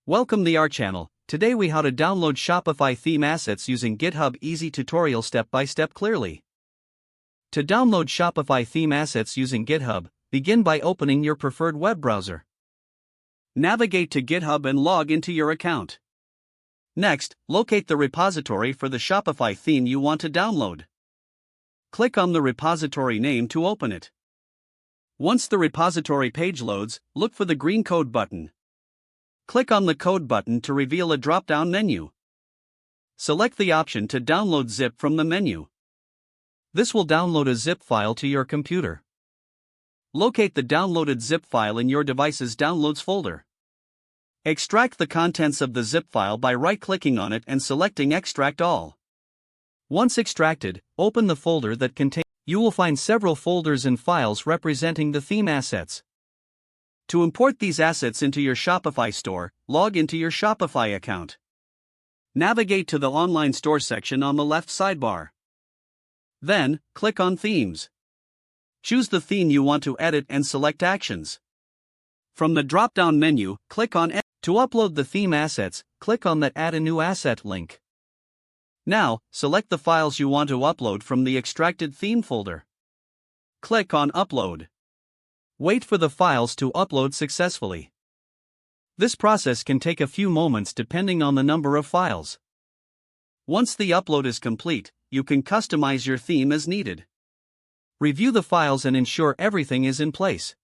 Welcome to our channel. Today we how to download Shopify theme assets using GitHub. Easy tutorial step by step clearly. To download Shopify theme assets using GitHub, begin by opening your preferred web browser. Navigate to GitHub and log into your account. Next, locate the repository for the Shopify theme you want to download. Click on the repository name to open it. Once the repository page loads, look for the green code button. Click on the code button to reveal a drop-down menu. Select the option to download zip from the menu. This will download a zip file to your computer. Locate the downloaded zip file in your device's Downloads folder. Extract the contents of the zip file by right-clicking on it and selecting Extract All. Once extracted, open the folder that contains. You will find several folders and files representing the theme assets. To import these assets into your Shopify store, log into your Shopify account. Navigate to the Online Store section on the left sidebar. Then, click on Themes. Choose the theme you want to edit and select Actions. From the drop-down menu, click on Edit. To upload the theme assets, click on that Add a New Asset link. Now, select the files you want to upload from the extracted theme folder. Click on Upload. Wait for the files to upload successfully. This process can take a few moments depending on the number of files. Once the upload is complete, you can customize your theme as needed. Review the files and ensure everything is in place.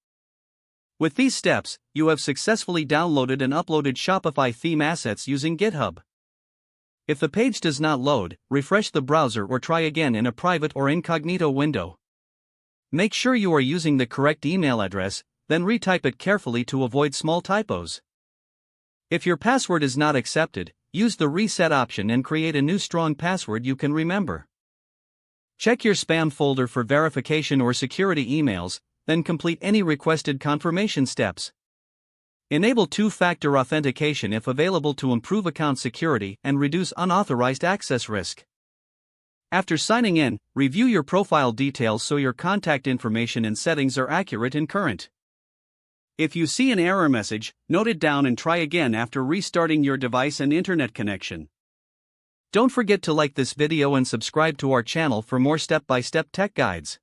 With these steps, you have successfully downloaded and uploaded Shopify theme assets using GitHub. If the page does not load, refresh the browser or try again in a private or incognito window. Make sure you are using the correct email address, then retype it carefully to avoid small typos. If your password is not accepted, use the reset option and create a new strong password you can remember. Check your spam folder for verification or security emails, then complete any requested confirmation steps. Enable two-factor authentication if available to improve account security and reduce unauthorized access risk. After signing in, review your profile details so your contact information and settings are accurate and current. If you see an error message, note it down and try again after restarting your device and internet connection. Don't forget to like this video and subscribe to our channel for more step-by-step tech guides.